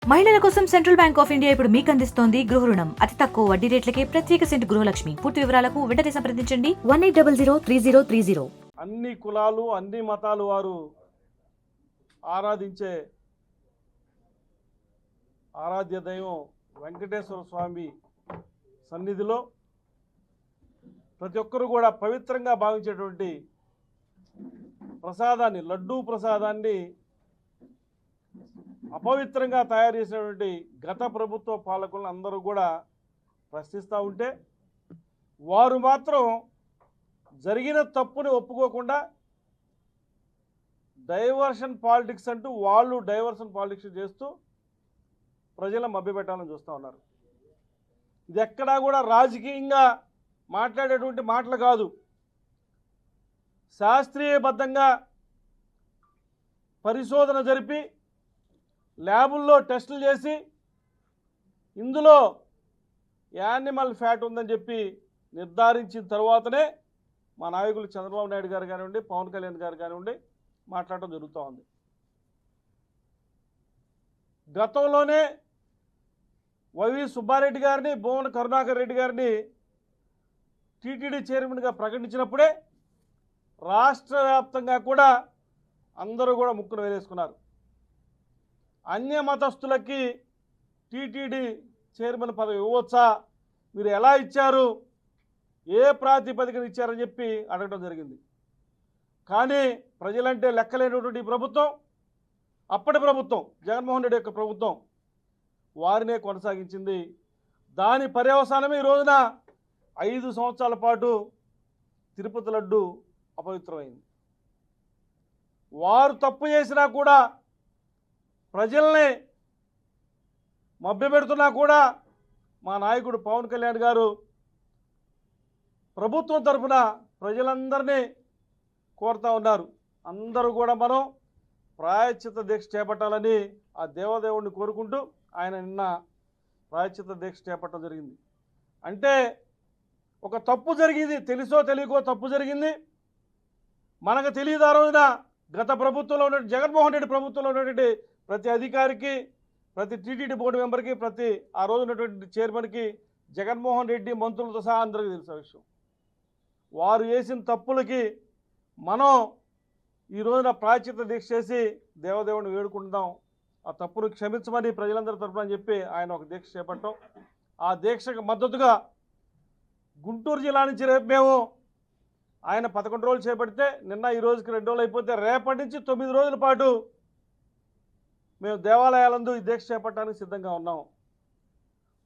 మహిళల కోసం central bank of India ఇప్పుడు మీకు అందిస్తోంది గృహ రుణం. అతి తక్కువ వడ్డీ రేట్లకే ప్రత్యేక సెంటు గృహలక్ష్మి. పూర్తి వివరాలకు వెంటనే సంప్రదించండి 18003030. అన్ని కులాలు అన్ని మతాలు వారు ఆరాధించే ఆరాధ్య దైవం వెంకటేశ్వర స్వామి సన్నిధిలో ప్రతి ఒక్కరు కూడా పవిత్రంగా భావించేటువంటి ప్రసాదాన్ని, లడ్డూ ప్రసాదాన్ని అపవిత్రంగా తయారు చేసినటువంటి గత ప్రభుత్వ పాలకులను అందరూ కూడా ప్రశ్నిస్తూ ఉంటే వారు మాత్రం జరిగిన తప్పుని ఒప్పుకోకుండా డైవర్షన్ పాలిటిక్స్ అంటూ వాళ్ళు డైవర్షన్ పాలిటిక్స్ చేస్తూ ప్రజలను మభ్యపెట్టాలని చూస్తూ ఉన్నారు. ఇది ఎక్కడా కూడా రాజకీయంగా మాట్లాడేటువంటి మాటలు కాదు. శాస్త్రీయబద్ధంగా పరిశోధన జరిపి ల్యాబుల్లో టెస్టులు చేసి ఇందులో యానిమల్ ఫ్యాట్ ఉందని చెప్పి నిర్ధారించిన తర్వాతనే మా నాయకులు చంద్రబాబు నాయుడు గారు కానివ్వండి, పవన్ కళ్యాణ్ గారు కానివ్వండి మాట్లాడటం జరుగుతూ ఉంది. గతంలోనే వైవి సుబ్బారెడ్డి గారిని, భువన కరుణాకర్ రెడ్డి గారిని టీటీడీ చైర్మన్గా ప్రకటించినప్పుడే రాష్ట్ర వ్యాప్తంగా కూడా అందరూ కూడా ముక్కును వేలేసుకున్నారు. అన్య మతస్థులకి టీటీడీ చైర్మన్ పదవి ఇవ్వచ్చా, మీరు ఎలా ఇచ్చారు, ఏ ప్రాతిపదికన ఇచ్చారని చెప్పి అడగడం జరిగింది. కానీ ప్రజలంటే లెక్కలేనటువంటి ప్రభుత్వం, అప్పటి ప్రభుత్వం జగన్మోహన్ రెడ్డి యొక్క ప్రభుత్వం వారినే కొనసాగించింది. దాని పర్యవసానమే ఈ రోజున 5 సంవత్సరాల పాటు తిరుపతి లడ్డు అపవిత్రమైంది. వారు తప్పు చేసినా కూడా, ప్రజల్ని మభ్యపెడుతున్నా కూడా మా నాయకుడు పవన్ కళ్యాణ్ గారు ప్రభుత్వం తరఫున ప్రజలందరినీ కోరుతూ ఉన్నారు. అందరూ కూడా మనం ప్రాయశ్చిత్త దీక్ష చేపట్టాలని ఆ దేవదేవుడిని కోరుకుంటూ ఆయన నిన్న ప్రాయశ్చిత్త దీక్ష చేపట్టడం జరిగింది. అంటే ఒక తప్పు జరిగింది, తెలుసో తెలియకో తప్పు జరిగింది, మనకు తెలియదు. ఆ రోజున గత ప్రభుత్వంలో ఉన్న జగన్మోహన్ రెడ్డి ప్రభుత్వంలో ఉన్నటువంటి ప్రతి అధికారికి, ప్రతి టీటీడీ బోర్డు మెంబర్కి, ప్రతి ఆ రోజు ఉన్నటువంటి చైర్మన్కి జగన్మోహన్ రెడ్డి మంత్రులతో సహా అందరికీ తెలిసిన విషయం. వారు చేసిన తప్పులకి మనం ఈ రోజున ప్రాయశ్చిత్త దీక్ష చేసి దేవదేవుడిని వేడుకుంటున్నాం. ఆ తప్పును క్షమించమని ప్రజలందరి తరఫున చెప్పి ఆయన ఒక దీక్ష చేపట్టాం. ఆ దీక్షకు మద్దతుగా గుంటూరు జిల్లా నుంచి రేపు మేము ఆయన 11 రోజులు చేపడితే నిన్న ఈ రోజుకి 2 రోజులు అయిపోతే రేపటి నుంచి 9 రోజుల పాటు మేము దేవాలయాలందు ఈ దీక్ష చేపట్టడానికి సిద్ధంగా ఉన్నాం.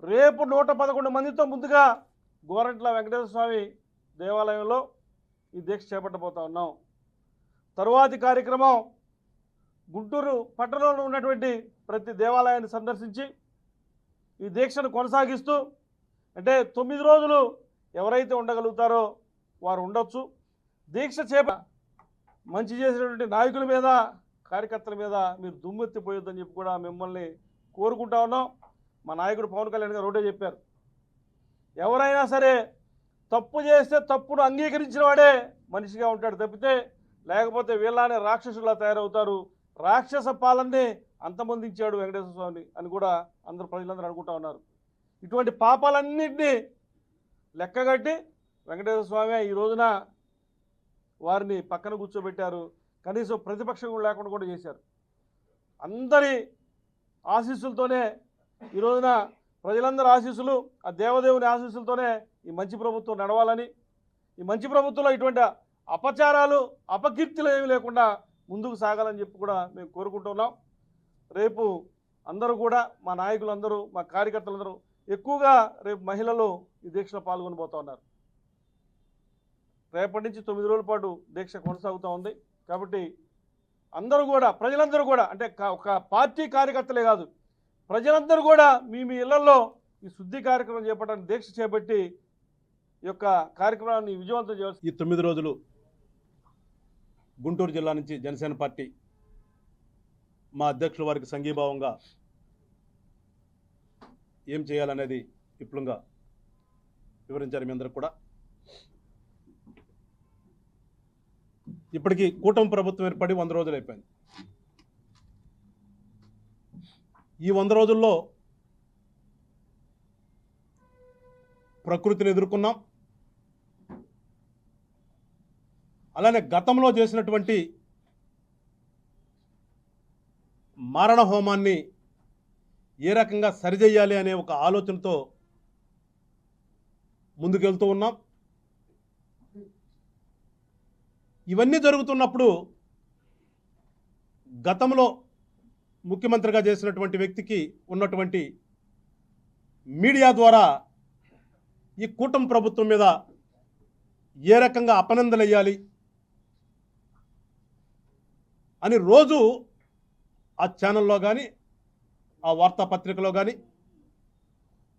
రేపు 111 మందితో ముందుగా గోరంట్ల వెంకటేశ్వర స్వామి దేవాలయంలో ఈ దీక్ష చేపట్టబోతా ఉన్నాం. తరువాతి కార్యక్రమం గుంటూరు పట్టణంలో ఉన్నటువంటి ప్రతి దేవాలయాన్ని సందర్శించి ఈ దీక్షను కొనసాగిస్తూ, అంటే 9 రోజులు ఎవరైతే ఉండగలుగుతారో వారు ఉండొచ్చు. దీక్ష మంచి చేసినటువంటి నాయకుల మీద, కార్యకర్తల మీద మీరు దుమ్మెత్తిపోయొద్దని చెప్పి కూడా మిమ్మల్ని కోరుకుంటా ఉన్నాం. మా నాయకుడు పవన్ కళ్యాణ్ గారు ఒకటే చెప్పారు, ఎవరైనా సరే తప్పు చేస్తే తప్పును అంగీకరించిన వాడే మనిషిగా ఉంటాడు తప్పితే, లేకపోతే వీళ్ళనే రాక్షసులా తయారవుతారు. రాక్షస పాలనని అంతమొందించాడు వెంకటేశ్వర స్వామి అని కూడా అందరూ ప్రజలందరూ అనుకుంటా ఉన్నారు. ఇటువంటి పాపాలన్నింటినీ లెక్కగట్టి వెంకటేశ్వర స్వామి ఈ రోజున వారిని పక్కన కూర్చోబెట్టారు. కనీసం ప్రతిపక్షం లేకుండా కూడా చేశారు. అందరి ఆశీస్సులతోనే ఈ రోజున ప్రజలందరి ఆశీస్సులు, ఆ దేవదేవుని ఆశీస్సులతోనే ఈ మంచి ప్రభుత్వం నడవాలని, ఈ మంచి ప్రభుత్వంలో ఇటువంటి అపచారాలు, అపకీర్తులు ఏమీ లేకుండా ముందుకు సాగాలని చెప్పి కూడా మేము కోరుకుంటున్నాం. రేపు అందరూ కూడా మా నాయకులందరూ, మా కార్యకర్తలందరూ, ఎక్కువగా రేపు మహిళలు ఈ దీక్షలో పాల్గొనబోతూ ఉన్నారు. రేపటి నుంచి 9 రోజుల పాటు దీక్ష కొనసాగుతూ ఉంది. కాబట్టి అందరూ కూడా, ప్రజలందరూ కూడా, అంటే ఒక పార్టీ కార్యకర్తలే కాదు, ప్రజలందరూ కూడా మీ ఇళ్లలో ఈ శుద్ధి కార్యక్రమం చేపట్టడానికి దీక్ష చేపట్టి ఈ యొక్క కార్యక్రమాన్ని విజయవంతం చేయాల్సి. ఈ 9 రోజులు గుంటూరు జిల్లా నుంచి జనసేన పార్టీ మా అధ్యక్షుల వారికి సంఘీభావంగా ఏం చేయాలనేది విపులంగా వివరించారు మీ అందరూ కూడా. ఇప్పటికీ కూటమి ప్రభుత్వం ఏర్పడి 100 రోజులు అయిపోయింది. ఈ 100 రోజుల్లో ప్రకృతిని ఎదుర్కొన్నాం. అలానే గతంలో చేసినటువంటి మారణ హోమాన్ని ఏ రకంగా సరిచేయాలి అనే ఒక ఆలోచనతో ముందుకెళ్తూ ఉన్నాం. ఇవన్నీ జరుగుతున్నప్పుడు గతంలో ముఖ్యమంత్రిగా చేసినటువంటి వ్యక్తికి ఉన్నటువంటి మీడియా ద్వారా ఈ కూటమి ప్రభుత్వం మీద ఏ రకంగా అపనిందలు వేయాలి అని రోజు ఆ ఛానల్లో కానీ ఆ వార్తాపత్రికలో కానీ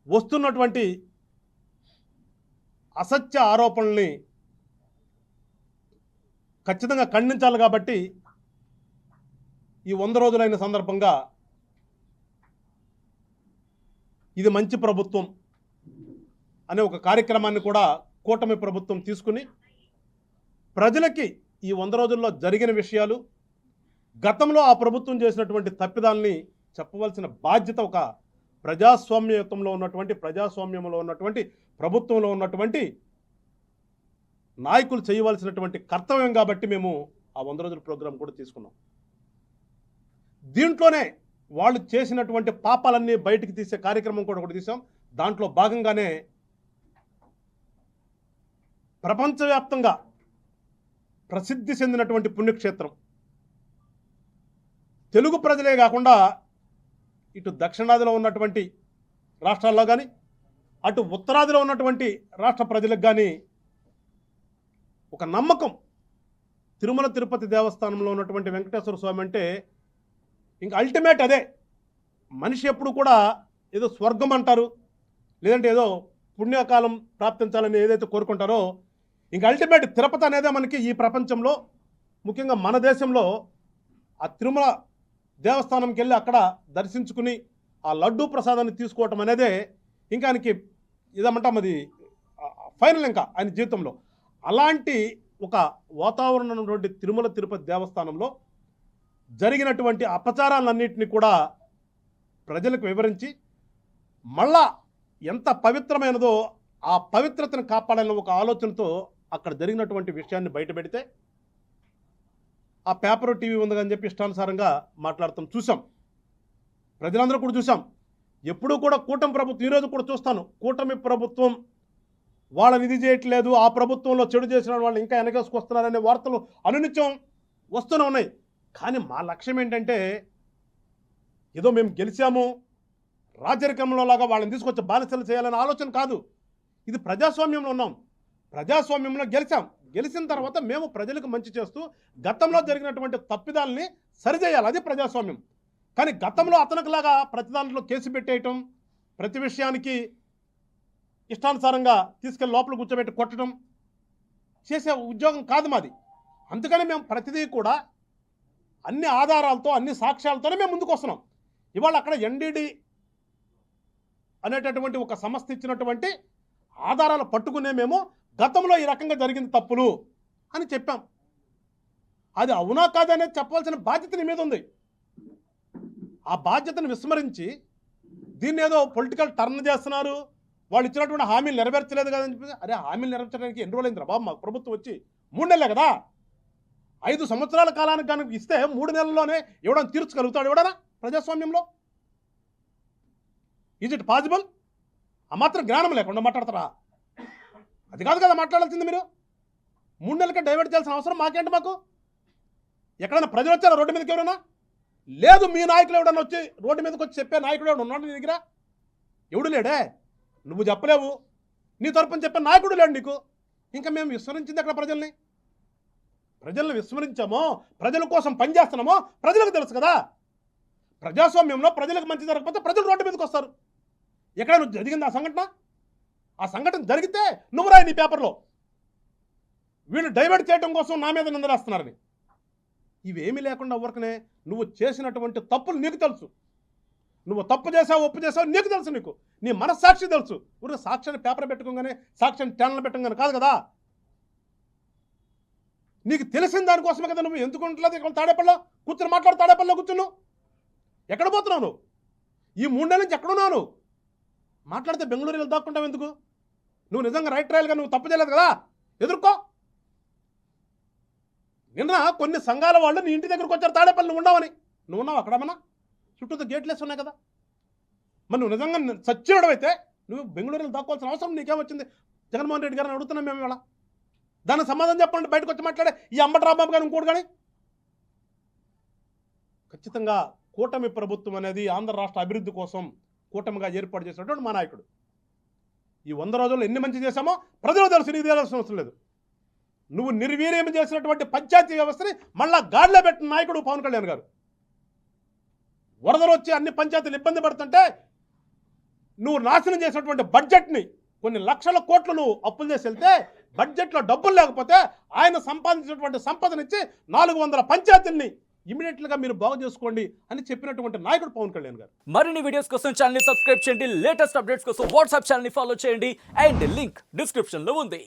వస్తున్నటువంటి అసత్య ఆరోపణల్ని ఖచ్చితంగా ఖండించాలి. కాబట్టి ఈ 100 రోజులైన సందర్భంగా ఇది మంచి ప్రభుత్వం అనే ఒక కార్యక్రమాన్ని కూడా కూటమి ప్రభుత్వం తీసుకుని ప్రజలకి ఈ 100 రోజుల్లో జరిగిన విషయాలు, గతంలో ఆ ప్రభుత్వం చేసినటువంటి తప్పిదాలని చెప్పవలసిన బాధ్యత ఒక ప్రజాస్వామ్యంలో ఉన్నటువంటి ప్రభుత్వంలో ఉన్నటువంటి నాయకులు చేయవలసినటువంటి కర్తవ్యం. కాబట్టి మేము ఆ 100 రోజుల ప్రోగ్రాం కూడా తీసుకున్నాం. దీంట్లోనే వాళ్ళు చేసినటువంటి పాపాలన్నీ బయటికి తీసే కార్యక్రమం కూడా ఒకటి తీసాం. దాంట్లో భాగంగానే ప్రపంచవ్యాప్తంగా ప్రసిద్ధి చెందినటువంటి పుణ్యక్షేత్రం, తెలుగు ప్రజలే కాకుండా ఇటు దక్షిణాదిలో ఉన్నటువంటి రాష్ట్రాల్లో కానీ అటు ఉత్తరాదిలో ఉన్నటువంటి రాష్ట్ర ప్రజలకు కానీ ఒక నమ్మకం, తిరుమల తిరుపతి దేవస్థానంలో ఉన్నటువంటి వెంకటేశ్వర స్వామి అంటే ఇంకా అల్టిమేట్ అదే. మనిషి ఎప్పుడు కూడా ఏదో స్వర్గం అంటారు, లేదంటే ఏదో పుణ్యకాలం ప్రాప్తించాలని ఏదైతే కోరుకుంటారో, ఇంకా అల్టిమేట్ తిరుపతి అనేదే మనకి ఈ ప్రపంచంలో, ముఖ్యంగా మన దేశంలో ఆ తిరుమల దేవస్థానంకి వెళ్ళి అక్కడ దర్శించుకుని ఆ లడ్డూ ప్రసాదాన్ని తీసుకోవటం అనేదే ఇంకా ఆయనకి ఇదేమంటాం అది ఫైనల్ ఇంకా ఆయన జీవితంలో. అలాంటి ఒక వాతావరణం ఉన్నటువంటి తిరుమల తిరుపతి దేవస్థానంలో జరిగినటువంటి అపచారాలన్నింటినీ కూడా ప్రజలకు వివరించి మళ్ళా ఎంత పవిత్రమైనదో ఆ పవిత్రతను కాపాడాలన్న ఒక ఆలోచనతో అక్కడ జరిగినటువంటి విషయాన్ని బయటపెడితే ఆ పేపర్ టీవీ ఉంది అని చెప్పి ఇష్టానుసారంగా మాట్లాడతాం చూసాం. ప్రజలందరూ కూడా చూసాం. ఎప్పుడూ కూడా కూటమి ప్రభుత్వం, ఈరోజు కూడా చూస్తాను, కూటమి ప్రభుత్వం వాళ్ళని ఇది చేయట్లేదు, ఆ ప్రభుత్వంలో చెడు చేసిన వాళ్ళు ఇంకా వెనకేసుకొస్తున్నారనే వార్తలు అనునిత్యం వస్తూనే ఉన్నాయి. కానీ మా లక్ష్యం ఏంటంటే ఏదో మేము గెలిచాము రాజరికంలో లాగా వాళ్ళని తీసుకొచ్చి బానిసలు చేయాలనే ఆలోచన కాదు. ఇది ప్రజాస్వామ్యంలో ఉన్నాం, ప్రజాస్వామ్యంలో గెలిచిన తర్వాత మేము ప్రజలకు మంచి చేస్తూ గతంలో జరిగినటువంటి తప్పిదాలని సరిచేయాలి, అది ప్రజాస్వామ్యం. కానీ గతంలో అతనికిలాగా ప్రతి దాంట్లో కేసు పెట్టేయటం, ప్రతి విషయానికి ఇష్టానుసారంగా తీసుకెళ్ళి లోపల కూర్చోబెట్టి కొట్టడం చేసే ఉద్యోగం కాదు మాది. అందుకని మేము ప్రతిదీ కూడా అన్ని ఆధారాలతో అన్ని సాక్ష్యాలతోనే మేము ముందుకు వస్తున్నాం. ఇవాళ అక్కడ ఎన్డీడీ అనేటటువంటి ఒక సంస్థ ఇచ్చినటువంటి ఆధారాలు పట్టుకునే మేము గతంలో ఈ రకంగా జరిగిన తప్పులు అని చెప్పాం. అది అవునా కాదనేది చెప్పవలసిన బాధ్యత నీ మీద ఉంది. ఆ బాధ్యతను విస్మరించి దీన్ని ఏదో పొలిటికల్ టర్న్ చేస్తున్నారు, వాళ్ళు ఇచ్చినటువంటి హామీలు నెరవేర్చలేదు కదని చెప్పి. అరే హామీలు నెరవేర్చడానికి ఎన్ని రోజులైందిరా బాబు, మాకు ప్రభుత్వం వచ్చి 3 నెలలే కదా. 5 సంవత్సరాల కాలానికి కనుక ఇస్తే 3 నెలల్లోనే ఎవడన్నా తీర్చగలుగుతాడు ఎవడన్నా ప్రజాస్వామ్యంలో? Is it possible? ఆ మాత్రం జ్ఞానం లేకుండా మాట్లాడతారా? అది కాదు కదా మాట్లాడాల్సింది. మీరు 3 నెలలకే డైవర్ట్ చేయాల్సిన అవసరం మాకేంటి? మాకు ఎక్కడైనా ప్రజలు వచ్చారా రోడ్డు మీదకి? ఎవరైనా లేదు. మీ నాయకులు ఎవడన్నా వచ్చి రోడ్డు మీదకి వచ్చి చెప్పే నాయకుడు ఎవడు ఉన్నాడు నీ దగ్గర? ఎవడు లేడే. నువ్వు చెప్పలేవు, నీ తరపున చెప్పే నాయకుడు లేడు నీకు. ఇంకా మేము విస్మరించింది అక్కడ ప్రజల్ని విస్మరించామో, ప్రజల కోసం పనిచేస్తున్నామో ప్రజలకు తెలుసు కదా. ప్రజాస్వామ్యంలో ప్రజలకు మంచి జరగకపోతే ప్రజలు రోడ్డు మీదకి వస్తారు. ఎక్కడ నువ్వు జరిగింది ఆ సంఘటన జరిగితే నువ్వు రాయి నీ పేపర్లో, వీళ్ళు డైవర్ట్ చేయడం కోసం నా మీద నిందలేస్తున్నారని. ఇవేమీ లేకుండా ఊరకనే నువ్వు చేసినటువంటి తప్పులు నీకు తెలుసు. నువ్వు తప్పు చేసావు, ఒప్పు చేసావు నీకు తెలుసు. నీకు నీ మనస్సాక్షి తెలుసు. ఊరికి సాక్ష్యాన్ని పేపర్ పెట్టుకోగానే, సాక్ష్యాన్ని ఛానల్ పెట్టగానే కాదు కదా. నీకు తెలిసిన దానికోసమే కదా నువ్వు ఎందుకు ఉండలేదు. ఇక్కడ తాడేపల్లిలో కూర్చొని మాట్లాడు. తాడేపల్లిలో కూర్చున్నావు. ఎక్కడ పోతున్నావు నువ్వు? ఈ 3 నెలల నుంచి ఎక్కడున్నావు నువ్వు? మాట్లాడితే బెంగళూరు వెళ్ళి దాక్కుంటావు ఎందుకు? నువ్వు నిజంగా రైట్ ట్రయల్గా నువ్వు తప్పు చేయలేదు కదా, ఎదుర్కో. నిన్న కొన్ని సంఘాల వాళ్ళు నీ ఇంటి దగ్గరకు వచ్చారు తాడేపల్లి, నువ్వు ఉన్నావని. నువ్వు ఉన్నావు అక్కడేమన్నా? చుట్టూ గేట్లేసి ఉన్నాయి కదా. మరి నువ్వు నిజంగా సచ్చినోడు అయితే నువ్వు బెంగళూరులో దాక్కోవాల్సిన అవసరం నీకేమొచ్చింది? జగన్మోహన్ రెడ్డి గారిని అడుగుతున్నాం మేము ఇవాళ. దానికి సమాధానం చెప్పండి, బయటకు వచ్చి మాట్లాడే ఈ అంబటి రాంబాబు గారు ఇంకోటి కానీ. ఖచ్చితంగా కూటమి ప్రభుత్వం అనేది ఆంధ్ర రాష్ట్ర అభివృద్ధి కోసం కూటమిగా ఏర్పాటు చేసినటువంటి మా నాయకుడు. ఈ 100 రోజుల్లో ఎన్ని మంచి చేశామో ప్రజలు తెలుసు, నీకు తెలియాల్సిన అవసరం లేదు. నువ్వు నిర్వీర్యం చేసినటువంటి పంచాయతీ వ్యవస్థని మళ్ళా గాడిలో పెట్టిన నాయకుడు పవన్ కళ్యాణ్ గారు. వరదలు వచ్చి అన్ని పంచాయతీలు ఇబ్బంది పడుతుంటే నువ్వు నాశనం చేసినటువంటి బడ్జెట్ని కొన్ని లక్షల కోట్లు నువ్వు అప్పులు చేసి వెళ్తే బడ్జెట్లో డబ్బులు లేకపోతే ఆయన సంపాదించినటువంటి సంపదనిచ్చి 400 పంచాయతీల్ని ఇమీడియట్గా మీరు బాగు చేసుకోండి అని చెప్పినటువంటి నాయకుడు పవన్ కళ్యాణ్ గారు. మరిన్ని వీడియోస్ కోసం ఛానల్ ని సబ్స్క్రైబ్ చేయండి, లేటెస్ట్ అప్డేట్స్ కోసం వాట్సాప్ ఛానల్ ని ఫాలో చేయండి అండ్ లింక్ డిస్క్రిప్షన్ లో ఉంది.